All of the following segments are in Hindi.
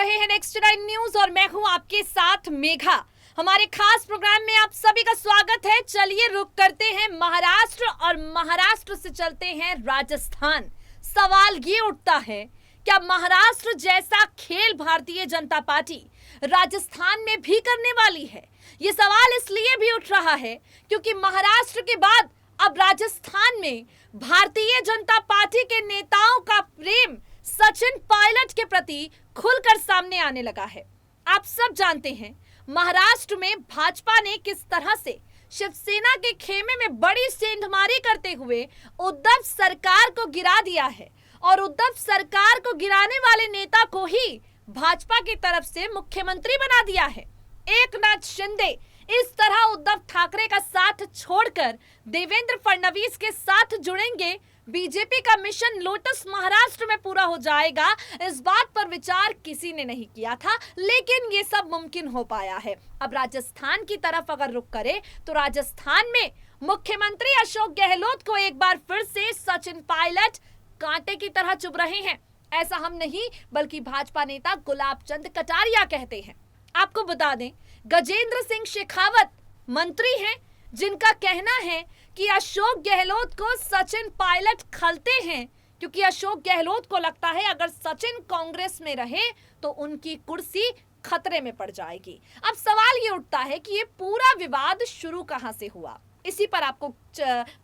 रहे हैं नेक्स्ट 9 न्यूज और मैं हूं आपके साथ मेघा। हमारे खास प्रोग्राम में आप सभी का स्वागत है। चलिए रुक करते हैं महाराष्ट्र और महाराष्ट्र से चलते हैं राजस्थान। सवाल ये उठता है, क्या महाराष्ट्र जैसा खेल भारतीय जनता पार्टी राजस्थान में भी करने वाली है? ये सवाल इसलिए भी उठ रहा है क्योंकि महाराष्ट्र के बाद अब राजस्थान में भारतीय जनता पार्टी के नेताओं का प्रेम सचिन पायलट के प्रति खुलकर सामने आने लगा है। आप सब जानते हैं महाराष्ट्र में भाजपा ने किस तरह से शिवसेना के खेमे में बड़ी सेंधमारी करते हुए उद्धव सरकार को गिरा दिया है और उद्धव सरकार को गिराने वाले नेता को ही भाजपा की तरफ से मुख्यमंत्री बना दिया है। एकनाथ शिंदे इस तरह उद्धव ठाकरे का साथ छोड़कर देवेंद्र फडणवीस के साथ जुड़ेंगे। बीजेपी का मिशन लोटस महाराष्ट्र में पूरा हो जाएगा, इस बात पर विचार किसी ने नहीं किया था, लेकिन ये सब मुमकिन हो पाया है। अब राजस्थान की तरफ अगर रुख करें तो राजस्थान में मुख्यमंत्री अशोक गहलोत को एक बार फिर से सचिन पायलट कांटे की तरह चुभ रहे हैं। ऐसा हम नहीं बल्कि भाजपा नेता गुलाब चंद कटारिया कहते हैं। आपको बता दें, गजेंद्र सिंह शेखावत मंत्री हैं जिनका कहना है कि अशोक गहलोत को सचिन पायलट खलते हैं, क्योंकि अशोक गहलोत को लगता है अगर सचिन कांग्रेस में रहे तो उनकी कुर्सी खतरे में पड़ जाएगी। अब सवाल ये उठता है कि ये पूरा विवाद शुरू कहां से हुआ। इसी पर आपको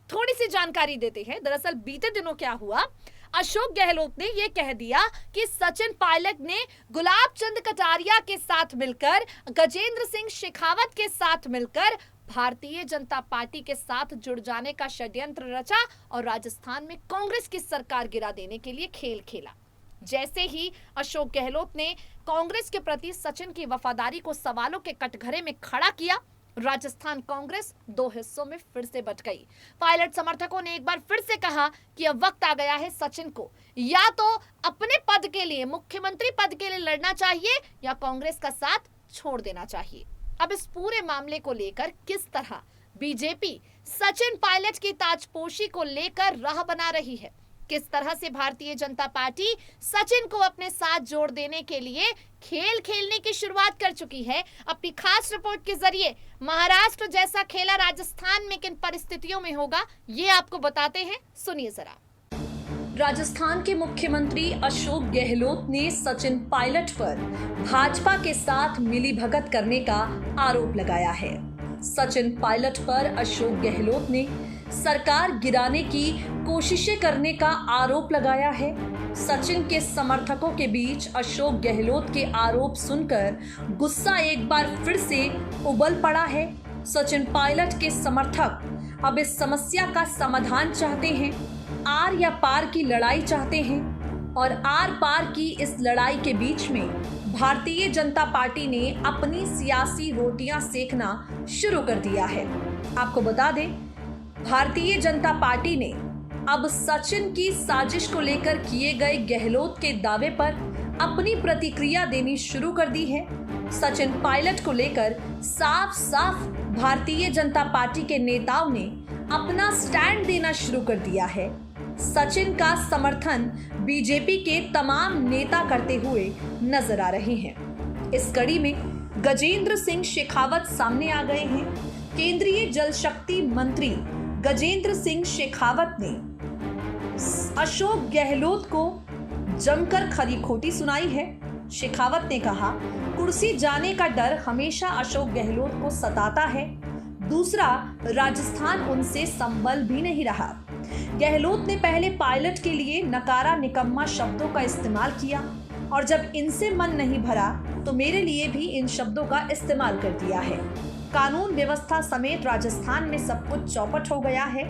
थोड़ी सी जानकारी देते हैं। दरअसल बीते दिनों क्या हुआ, अशोक गहलोत ने यह कह दिया कि सचिन पायलट ने गुलाब चंद कटारिया के साथ मिलकर, गजेंद्र सिंह शेखावत के साथ मिलकर भारतीय जनता पार्टी के साथ जुड़ जाने का षड्यंत्र रचा और राजस्थान में कांग्रेस की सरकार गिरा देने के लिए खेल खेला। जैसे ही अशोक गहलोत ने कांग्रेस के प्रति सचिन की वफादारी को सवालों के कटघरे में खड़ा किया, राजस्थान कांग्रेस दो हिस्सों में फिर से बट गई। पायलट समर्थकों ने एक बार फिर से कहा कि अब वक्त आ गया है सचिन को या तो अपने पद के लिए, मुख्यमंत्री पद के लिए लड़ना चाहिए या कांग्रेस का साथ छोड़ देना चाहिए। अब इस पूरे मामले को लेकर किस तरह बीजेपी सचिन पायलट की ताजपोशी को लेकर राह बना रही है, किस तरह से भारतीय जनता पार्टी सचिन को अपने साथ जोड़ देने के लिए खेल खेलने की शुरुआत कर चुकी है, अपनी खास रिपोर्ट के जरिए महाराष्ट्र जैसा खेला राजस्थान में किन परिस्थितियों में होगा, ये आपको बताते हैं। सुनिए जरा। राजस्थान के मुख्यमंत्री अशोक गहलोत ने सचिन पायलट पर भाजपा के साथ मिलीभगत करने का आरोप लगाया है। सचिन पायलट पर अशोक गहलोत ने सरकार गिराने की कोशिशें करने का आरोप लगाया है। सचिन के समर्थकों के बीच अशोक गहलोत के आरोप सुनकर गुस्सा एक बार फिर से उबल पड़ा है। सचिन पायलट के समर्थक अब इस समस्या का समाधान चाहते हैं, आर या पार की लड़ाई चाहते हैं और आर पार की इस लड़ाई के बीच में भारतीय जनता पार्टी ने अपनी सियासी रोटियां सेकना शुरू कर दिया है। आपको बता दें, भारतीय जनता पार्टी ने अब सचिन की साजिश को लेकर किए गए गहलोत के दावे पर अपनी प्रतिक्रिया देनी शुरू कर दी है। सचिन पायलट को लेकर साफ साफ भारतीय जनता पार्टी के नेताओं ने अपना स्टैंड देना शुरू कर दिया है। सचिन का समर्थन बीजेपी के तमाम नेता करते हुए नजर आ रहे हैं। इस कड़ी में गजेंद्र सिंह शेखावत सामने आ गए हैं। केंद्रीय जल शक्ति मंत्री गजेंद्र सिंह शेखावत ने अशोक गहलोत को जमकर खरी खोटी सुनाई है। शेखावत ने कहा, कुर्सी जाने का डर हमेशा अशोक गहलोत को सताता है। दूसरा, राजस्थान उनसे संबल भी नहीं रहा। गहलोत ने पहले पायलट के लिए नकारा निकम्मा शब्दों का इस्तेमाल किया और जब इनसे मन नहीं भरा तो मेरे लिए भी इन शब्दों का इस्तेमाल कर दिया है। कानून व्यवस्था समेत राजस्थान में सब कुछ चौपट हो गया है।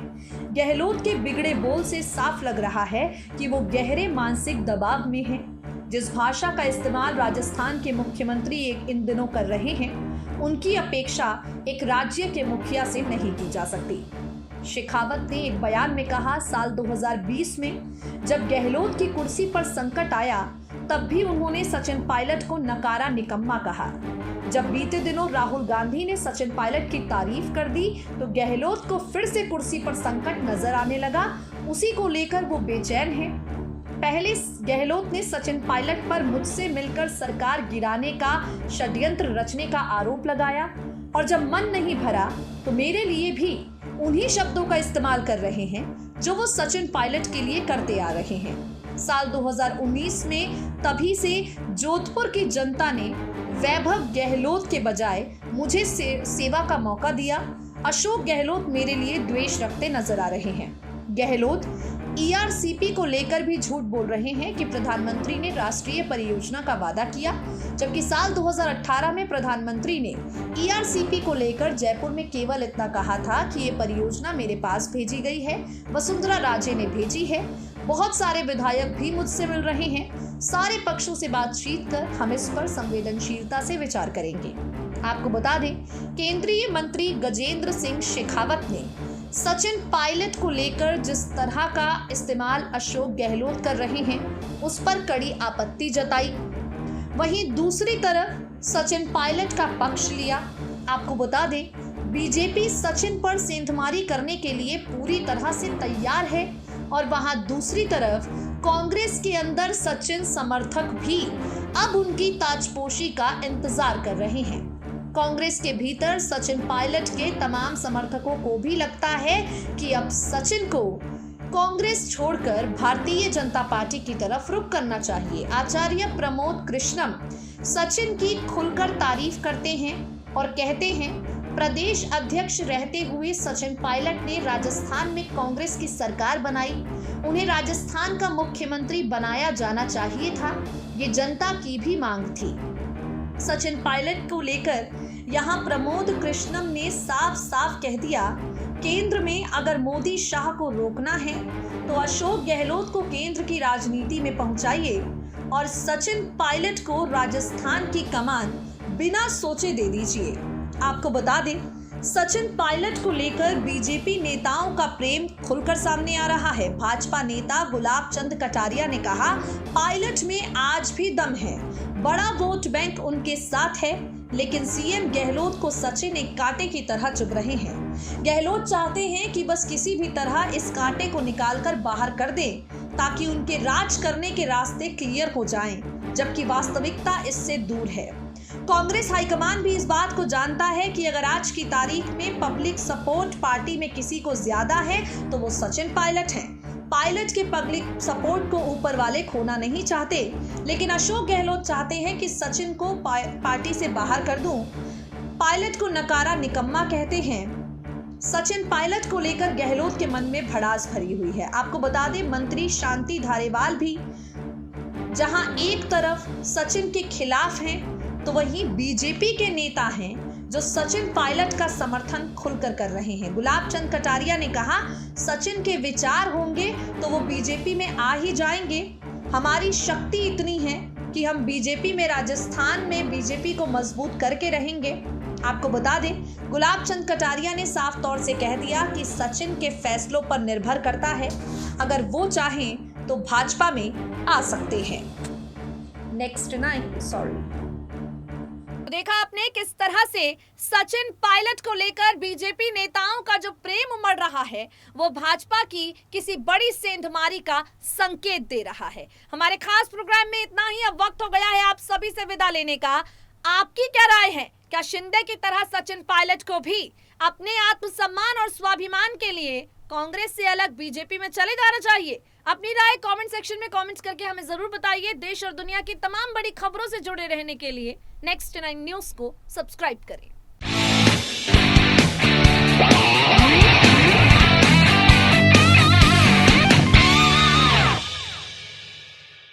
गहलोत के बिगड़े बोल से साफ लग रहा है कि वो गहरे मानसिक दबाव में हैं। जिस भाषा का इस्तेमाल राजस्थान के मुख्यमंत्री इन दिनों कर रहे हैं, उनकी अपेक्षा एक राज्य के मुखिया से नहीं की जा सकती। शेखावत ने एक बयान में कहा, साल 2020 में जब गहलोत की कुर्सी पर संकट आया तब भी उन्होंने सचिन पायलट को नकारा निकम्मा कहा। जब बीते दिनों राहुल गांधी ने सचिन पायलट की तारीफ कर दी तो गहलोत को फिर से कुर्सी पर संकट नजर आने लगा। उसी को लेकर वो बेचैन हैं। पहले गहलोत ने सचिन पायलट पर मुझसे मिलकर सरकार गिराने का षड्यंत्र रचने का आरोप लगाया और जब मन नहीं भरा तो मेरे लिए भी उन्हीं शब्दों का इस्तेमाल कर रहे हैं जो वो सचिन पायलट के लिए करते आ रहे हैं। साल 2019 में तभी से जोधपुर की जनता ने वैभव गहलोत के बजाय मुझे सेवा का मौका दिया। अशोक गहलोत मेरे लिए द्वेष रखते नजर आ रहे हैं। गहलोत ईआरसीपी को लेकर भी झूठ बोल रहे हैं कि प्रधानमंत्री ने राष्ट्रीय परियोजना का वादा किया, जबकि साल 2018 में प्रधानमंत्री ने ईआरसीपी को लेकर जयपुर में केवल इतना कहा था कि ये परियोजना मेरे पास भेजी गई है, वसुंधरा राजे ने भेजी है। बहुत सारे विधायक भी मुझसे मिल रहे हैं। सारे पक्षों से बातचीत कर हम इस पर संवेदनशीलता से विचार करेंगे। आपको बता दें, केंद्रीय मंत्री गजेंद्र सिंह शेखावत ने सचिन पायलट को लेकर जिस तरह का इस्तेमाल अशोक गहलोत कर रहे हैं उस पर कड़ी आपत्ति जताई। वहीं दूसरी तरफ सचिन पायलट का पक्ष लिया। आपको बता दें, बीजेपी सचिन पर सेंधमारी करने के लिए पूरी तरह से तैयार है और वहां दूसरी तरफ कांग्रेस के अंदर सचिन समर्थक भी अब उनकी ताजपोशी का इंतजार कर रहे हैं। कांग्रेस के भीतर सचिन पायलट के तमाम समर्थकों को भी लगता है कि अब सचिन को कांग्रेस छोड़कर भारतीय जनता पार्टी की तरफ रुख करना चाहिए। आचार्य प्रमोद कृष्णम सचिन की खुलकर तारीफ करते हैं और कहते हैं, प्रदेश अध्यक्ष रहते हुए सचिन पायलट ने राजस्थान में कांग्रेस की सरकार बनाई। उन्हें राजस्थान का मुख्यमंत्री बनाया जाना चाहिए था। ये जनता की भी मांग थी। सचिन पायलट को लेकर यहां प्रमोद कृष्णम ने साफ साफ कह दिया, केंद्र में अगर मोदी शाह को रोकना है तो अशोक गहलोत को केंद्र की राजनीति में पहुंचाइए और सचिन पायलट को राजस्थान की कमान बिना सोचे दे दीजिए। आपको बता दें, सचिन पायलट को लेकर बीजेपी नेताओं का प्रेम खुलकर सामने आ रहा है। भाजपा नेता गुलाब चंद कटारिया ने कहा, पायलट में आज भी दम है, बड़ा वोट बैंक उनके साथ है, लेकिन सीएम गहलोत को सचिन एक कांटे की तरह चुभ रहे हैं। गहलोत चाहते हैं कि बस किसी भी तरह इस कांटे को निकालकर बाहर कर दें ताकि उनके राज करने के रास्ते क्लियर हो जाएं, जबकि वास्तविकता इससे दूर है। कांग्रेस हाईकमान भी इस बात को जानता है कि अगर आज की तारीख में पब्लिक सपोर्ट पार्टी में किसी को ज्यादा है तो वो सचिन पायलट हैं। पायलट के पब्लिक सपोर्ट को ऊपर वाले खोना नहीं चाहते, लेकिन अशोक गहलोत चाहते हैं कि सचिन को पार्टी से बाहर कर दूं। पायलट को नकारा निकम्मा कहते हैं। सचिन पायलट को लेकर गहलोत के मन में भड़ास भरी हुई है। आपको बता दें, मंत्री शांति धारीवाल भी जहां एक तरफ सचिन के खिलाफ हैं तो वहीं बीजेपी के नेता हैं जो सचिन पायलट का समर्थन खुलकर कर रहे हैं। गुलाब चंद कटारिया ने कहा, सचिन के विचार होंगे तो वो बीजेपी में आ ही जाएंगे। हमारी शक्ति इतनी है कि हम बीजेपी में, राजस्थान में बीजेपी को मजबूत करके रहेंगे। आपको बता दें, गुलाब चंद कटारिया ने साफ तौर से कह दिया कि सचिन के फैसलों पर निर्भर करता है, अगर वो चाहें तो भाजपा में आ सकते हैं। नेक्स्ट 9 देखा आपने किस तरह से सचिन पायलट को लेकर बीजेपी नेताओं का जो प्रेम उमड़ रहा है वो भाजपा की किसी बड़ी सेंधमारी का संकेत दे रहा है। हमारे खास प्रोग्राम में इतना ही। अब वक्त हो गया है आप सभी से विदा लेने का। आपकी क्या राय है? क्या शिंदे की तरह सचिन पायलट को भी अपने आत्मसम्मान और स्वाभिमान के लिए कांग्रेस से अलग बीजेपी में चले जाना चाहिए? अपनी राय कमेंट सेक्शन में कमेंट्स करके हमें जरूर बताइए। देश और दुनिया की तमाम बड़ी खबरों से जुड़े रहने के लिए नेक्स्ट 9 न्यूज को सब्सक्राइब करें।